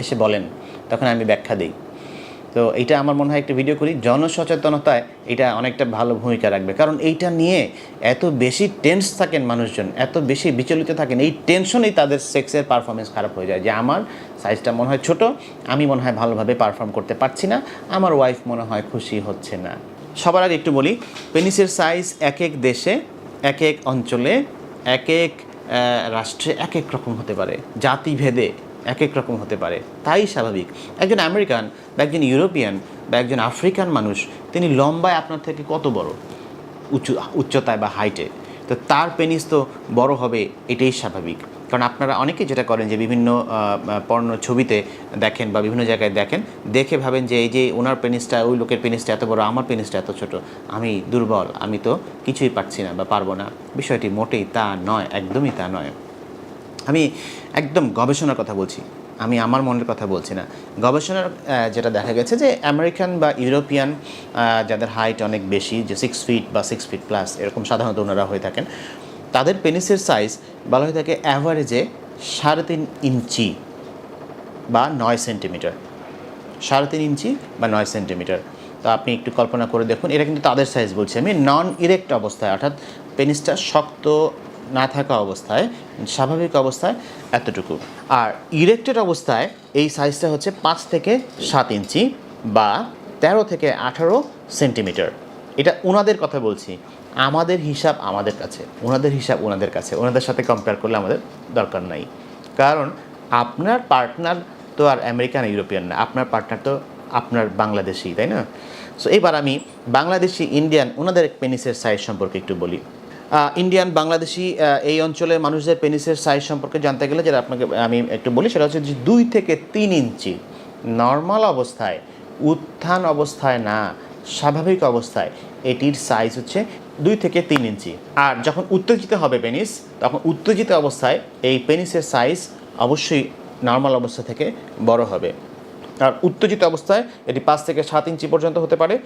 এসে বলেন, তখন আমি ব্যাখ্যা দিই। তো এইটা আমার মনে হয় একটা ভিডিও করি, জনসচেতনতায় এটা অনেকটা ভালো ভূমিকা রাখবে। কারণ এইটা নিয়ে এত বেশি টেন্স থাকেন মানুষজন, এত বেশি বিচলিত থাকেন, এই টেনশনেই তাদের সেক্সের পারফরমেন্স খারাপ হয়ে যায়, যে আমার সাইজটা মনে হয় ছোট, আমি মনে হয় ভালোভাবে পারফর্ম করতে পারছি না, আমার ওয়াইফ মনে হয় খুশি হচ্ছে না। সবার আগে একটু বলি, পেনিসের সাইজ এক এক দেশে, এক এক অঞ্চলে, এক এক রাষ্ট্রে এক এক রকম হতে পারে, জাতিভেদে এক এক রকম হতে পারে। তাই স্বাভাবিক একজন আমেরিকান বা একজন ইউরোপিয়ান বা একজন আফ্রিকান মানুষ, তিনি লম্বায় আপনার থেকে কত বড়, উচ্চতায় বা হাইটে, তো তার পেনিস তো বড় হবে, এটাই স্বাভাবিক। কারণ আপনারা অনেকে যেটা করেন যে বিভিন্ন পর্ণ ছবিতে দেখেন বা বিভিন্ন জায়গায় দেখেন, দেখে ভাবেন যে এই যে ওনার পেনিসটা, ওই লোকের পেনিসটা এত বড়, আমার পেনিসটা এত ছোট, আমি দুর্বল, আমি তো কিছুই পারছি না বা পারবো না। বিষয়টি মোটেই তা নয়, একদমই তা নয়। আমি একদম গবেষণার কথা বলছি, আমি আমার মনের কথা বলছি না। গবেষণার যেটা দেখা গেছে যে আমেরিকান বা ইউরোপিয়ান যাদের হাইট অনেক বেশি, যে 6 ফিট বা 6 ফিট প্লাস এরকম সাধারণত ওনারা হয়ে থাকেন, তাদের পেনিসের সাইজ বলা হয়ে থাকে অ্যাভারেজে 3.5 ইঞ্চি বা 9 সেন্টিমিটার। 3.5 ইঞ্চি বা 9 সেন্টিমিটার। তো আপনি একটু কল্পনা করে দেখুন, এটা কিন্তু তাদের সাইজ বলছি আমি, নন ইরেক্ট অবস্থায়, অর্থাৎ পেনিসটা শক্ত না থাকা অবস্থায়, স্বাভাবিক অবস্থায় এতটুকু। আর ইরেক্টেড অবস্থায় এই সাইজটা হচ্ছে 5 থেকে 7 ইঞ্চি বা 13 থেকে 18 সেন্টিমিটার। এটা ওনাদের কথা বলছি, আমাদের হিসাব আমাদের কাছে, ওনাদের হিসাব ওনাদের কাছে, ওনাদের সাথে কম্পেয়ার করলে আমাদের দরকার নাই। কারণ আপনার পার্টনার তো আর আমেরিকান ইউরোপিয়ান না, আপনার পার্টনার তো আপনার বাংলাদেশি, তাই না? সো এবার আমি বাংলাদেশি, ইন্ডিয়ান, ওনাদের পেনিসের সাইজ সম্পর্কে একটু বলি। ইন্ডিয়ান, বাংলাদেশি এই অঞ্চলের মানুষদের পেনিসের সাইজ সম্পর্কে জানতে গেলে যেটা আপনাকে আমি একটু বলি, সেটা হচ্ছে যে 2 থেকে 3 ইঞ্চি নর্মাল অবস্থায়, উত্থান অবস্থায় না, স্বাভাবিক অবস্থায় এটির সাইজ হচ্ছে 2 থেকে 3 ইঞ্চি। আর যখন উত্তেজিত হবে পেনিস, তখন উত্তেজিত অবস্থায় এই পেনিসের সাইজ অবশ্যই নর্মাল অবস্থা থেকে বড় হবে। আর উত্তেজিত অবস্থায় এটি 5 থেকে 7 ইঞ্চি পর্যন্ত হতে পারে,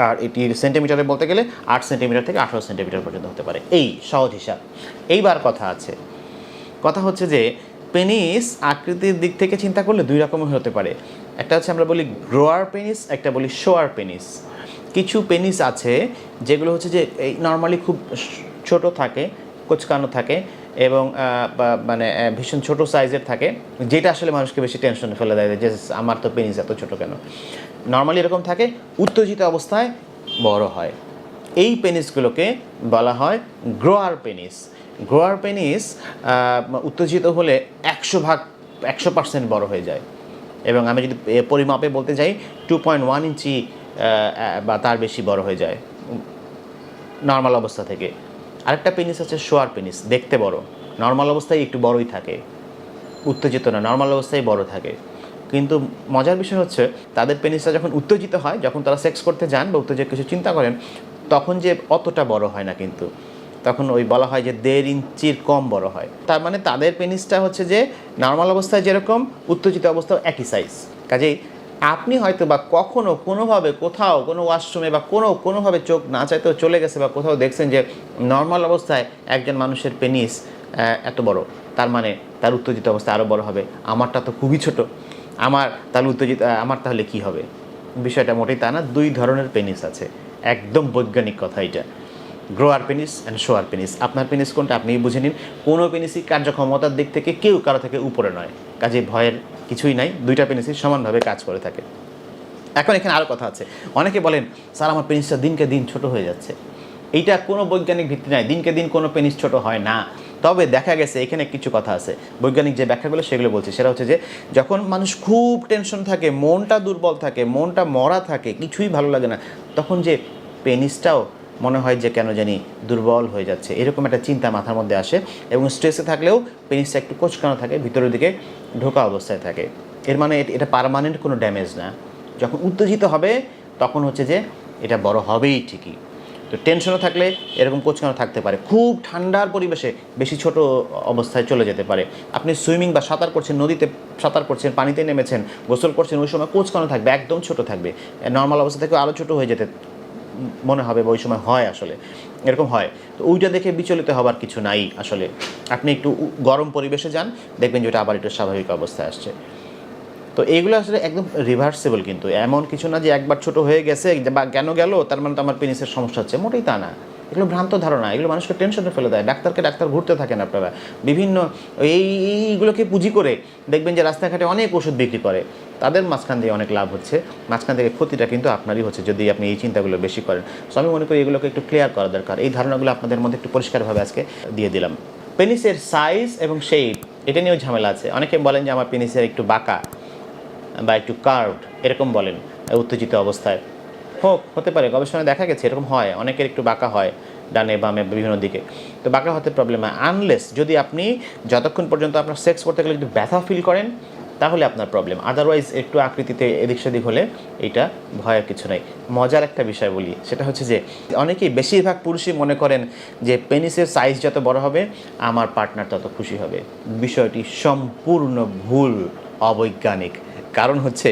আর এটির সেন্টিমিটারে বলতে গেলে 8 সেন্টিমিটার থেকে 18 সেন্টিমিটার পর্যন্ত হতে পারে। এই সহজ হিসাব। এইবার কথা হচ্ছে যে পেনিস আকৃতির দিক থেকে চিন্তা করলে 2 রকমের হতে পারে। একটা হচ্ছে আমরা বলি গ্রোয়ার পেনিস, একটা বলি শোয়ার পেনিস। কিছু পেনিস আছে যেগুলো হচ্ছে যে এই নর্মালি খুব ছোট থাকে, কোচকানো থাকে এবং মানে ভীষণ ছোট সাইজের থাকে, যেটা আসলে মানুষকে বেশি টেনশনে ফেলে দেয় যে আমার তো পেনিস এত ছোট কেন। নর্মালি এরকম থাকে, উত্তেজিত অবস্থায় বড় হয়। এই পেনিসগুলোকে বলা হয় গ্রোয়ার পেনিস। গ্রোয়ার পেনিস উত্তেজিত হলে 100% বড় হয়ে যায়, এবং আমি যদি পরিমাপে বলতে যাই 2.1 ইঞ্চি বা তার বেশি বড় হয়ে যায় নর্মাল অবস্থা থেকে। আরেকটা পেনিস আছে শোয়ার পেনিস, দেখতে বড়, নর্মাল অবস্থায় একটু বড়ই থাকে, উত্তেজিত না, নর্মাল অবস্থায় বড় থাকে। কিন্তু মজার বিষয় হচ্ছে তাদের পেনিসটা যখন উত্তেজিত হয়, যখন তারা সেক্স করতে যান বা উত্তেজিত কিছু চিন্তা করেন, তখন যে অতটা বড় হয় না, কিন্তু তখন ওই বলা হয় যে 1.5 ইঞ্চির কম বড় হয়। তার মানে তাদের পেনিসটা হচ্ছে যে নর্মাল অবস্থায় যেরকম, উত্তেজিত অবস্থাও একই সাইজ। কাজেই আপনি হয়তো বা কখনো কোনোভাবে কোথাও কোনো ওয়াশরুমে বা কোনোভাবে চোখ না চাইতেও চলে গেছে বা কোথাও দেখছেন যে নর্মাল অবস্থায় একজন মানুষের পেনিস এত বড়, তার মানে তার উত্তেজিত অবস্থায় আরও বড় হবে। আমারটা তো খুবই ছোট, আমার তাহলে কি হবে? বিষয়টা মোটেই তা না। 2 ধরনের পেনিস আছে, একদম বৈজ্ঞানিক কথা এটা, গ্রোয়ার পেনিস অ্যান্ড শোয়ার পেনিস। আপনার পেনিস কোনটা আপনিই বুঝে নিন। কোনো পেনিসই কার্যক্ষমতার দিক থেকে কেউ কারো থেকে উপরে নয়, কাজে ভয়ের কিছুই নাই, 2টা পেনিসই সমানভাবে কাজ করে থাকে। এখন এখানে আরও কথা আছে, অনেকে বলেন স্যার আমার পেনিসটা দিনকে দিন ছোট হয়ে যাচ্ছে। এইটা কোনো বৈজ্ঞানিক ভিত্তি নাই, দিনকে দিন কোনো পেনিস ছোট হয় না। তবে দেখা গেছে এখানে কিছু কথা আছে, বৈজ্ঞানিক যে ব্যাখ্যাগুলো সেগুলো বলছে। সেটা হচ্ছে যে যখন মানুষ খুব টেনশন থাকে, মনটা দুর্বল থাকে, মনটা মরা থাকে, কিছুই ভালো লাগে না, তখন যে পেনিসটাও মনে হয় যে কেন জানি দুর্বল হয়ে যাচ্ছে, এরকম একটা চিন্তা মাথার মধ্যে আসে। এবং স্ট্রেসে থাকলেও পেনিসটা একটু কোঁচকানো থাকে, ভিতরের দিকে ঢোকা অবস্থায় থাকে। এর মানে এটা পার্মানেন্ট কোনো ড্যামেজ না। যখন উত্তেজিত হবে তখন হচ্ছে যে এটা বড় হবেই ঠিকই। তো টেনশনে থাকলে এরকম কোঁচকানো থাকতে পারে। খুব ঠান্ডার পরিবেশে বেশি ছোট অবস্থায় চলে যেতে পারে। আপনি সুইমিং বা সাঁতার করছেন, নদীতে সাঁতার করছেন, পানিতে নেমেছেন, গোসল করছেন, ওই সময় কোঁচকানো থাকবে, একদম ছোট থাকবে, নর্মাল অবস্থা থেকে আরও ছোট হয়ে যেতে মনে হবে, ওই সময় হয়, আসলে এরকম হয়। তো ওইটা দেখে বিচলিত হবার কিছু নাই আসলে। আপনি একটু গরম পরিবেশে যান, দেখবেন যে ওটা আবার একটু স্বাভাবিক অবস্থায় আসছে। তো এইগুলো আসলে একদম রিভার্সেবল, কিন্তু এমন কিছু না যে একবার ছোট হয়ে গেছে বা কেন গেল তার মানে তো আমার পেনিসের সমস্যা হচ্ছে, মোটেই তা না। এগুলো ভ্রান্ত ধারণা, এগুলো মানুষকে টেনশনে ফেলে দেয়। ডাক্তার ঘুরতে থাকেন আপনারা বিভিন্ন এইগুলোকে পুঁজি করে দেখবেন যে রাস্তাঘাটে অনেক ওষুধ বিক্রি করে, তাদের মাঝখান দিয়ে অনেক লাভ হচ্ছে, মাঝখান থেকে ক্ষতিটা কিন্তু আপনারই হচ্ছে যদি আপনি এই চিন্তাগুলো বেশি করেন। সো আমি মনে করি এগুলোকে একটু ক্লিয়ার করা দরকার। এই ধারণাগুলো আপনাদের মধ্যে একটু পরিষ্কারভাবে আজকে দিয়ে দিলাম। পেনিসের সাইজ এবং শেপ এটা নিয়েও ঝামেলা আছে। অনেকে বলেন যে আমার পেনিসের একটু বাঁকা বা একটু কার্ভড এরকম বলেন উত্তেজিত অবস্থায়। হতে পারে, গবেষণায় দেখা গেছে এরকম হয়, অনেকের একটু বাঁকা হয় ডানে বামে বিভিন্ন দিকে। তো বাঁকা হতে প্রবলেম হয় আনলেস যদি আপনি যতক্ষণ পর্যন্ত আপনার সেক্স করতে গেলে যদি ব্যথা ফিল করেন তাহলে আপনার প্রবলেম, আদারওয়াইজ একটু আকৃতিতে এদিক সেদিক হলে এইটা ভয়ের কিছু নাই। মজার একটা বিষয় বলি, সেটা হচ্ছে যে অনেকেই বেশিরভাগ পুরুষই মনে করেন যে পেনিসের সাইজ যত বড় হবে আমার পার্টনার তত খুশি হবে। বিষয়টি সম্পূর্ণ ভুল, অবৈজ্ঞানিক। কারণ হচ্ছে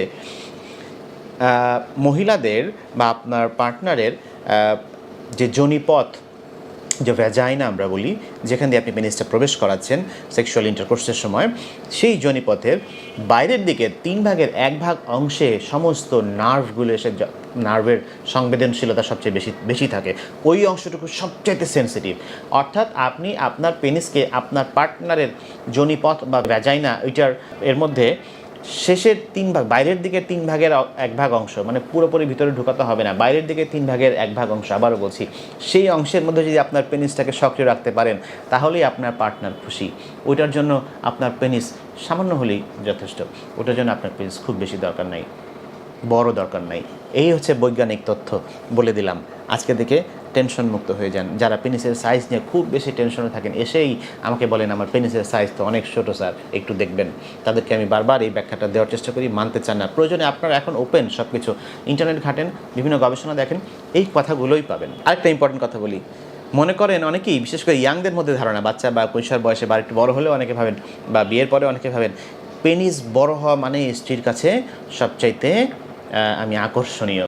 মহিলাদের বা আপনার পার্টনারের যে যোনিপথ, যে ভ্যাজাইনা আমরা বলি, যেখান দিয়ে আপনি পেনিসটা প্রবেশ করাচ্ছেন সেক্সুয়াল ইন্টারকোর্সের সময়, সেই যোনিপথের বাইরের দিকে 1/3 অংশে সমস্ত নার্ভগুলো এসে, নার্ভের সংবেদনশীলতা সবচেয়ে বেশি থাকে, ওই অংশটুকু সবচাইতে সেন্সিটিভ। অর্থাৎ আপনি আপনার পেনিসকে আপনার পার্টনারের যোনিপথ বা ভ্যাজাইনা এর মধ্যে শেষের 3 ভাগ, বাইরের দিকে 1/3 অংশ, মানে পুরোপুরি ভিতরে ঢুকাতে হবে না, বাইরের দিকে 1/3 অংশ, আবারও বলছি, সেই অংশের মধ্যে যদি আপনার পেনিসটাকে সক্রিয় রাখতে পারেন তাহলেই আপনার পার্টনার খুশি। ওইটার জন্য আপনার পেনিস সামান্য হলেই যথেষ্ট, ওটার জন্য আপনার পেনিস খুব বেশি দরকার নাই, বড় দরকার নাই। এই হচ্ছে বৈজ্ঞানিক তথ্য, বলে দিলাম। আজকে থেকে টেনশন মুক্ত হয়ে যান। যারা পেনিসের সাইজ নিয়ে খুব বেশি টেনশনে থাকেন, এসেই আমাকে বলেন আমার পেনিসের সাইজ তো অনেক ছোটো স্যার, একটু দেখবেন, তাদেরকে আমি বারবার এই ব্যাখ্যাটা দেওয়ার চেষ্টা করি, মানতে চান না। প্রয়োজনে আপনারা এখন ওপেন সব কিছু, ইন্টারনেট ঘাটেন, বিভিন্ন গবেষণা দেখেন, এই কথাগুলোই পাবেন। আরেকটা ইম্পর্টেন্ট কথা বলি, মনে করেন অনেকেই, বিশেষ করে ইয়াংদের মধ্যে ধারণা, বাচ্চা বা কৈশোর বয়সে বা একটু বড় হলেও অনেকে ভাবেন, বা বিয়ের পরে অনেকে ভাবেন পেনিস বড় হওয়া মানে স্ত্রীর কাছে সবচাইতে আমি আকর্ষণীয়।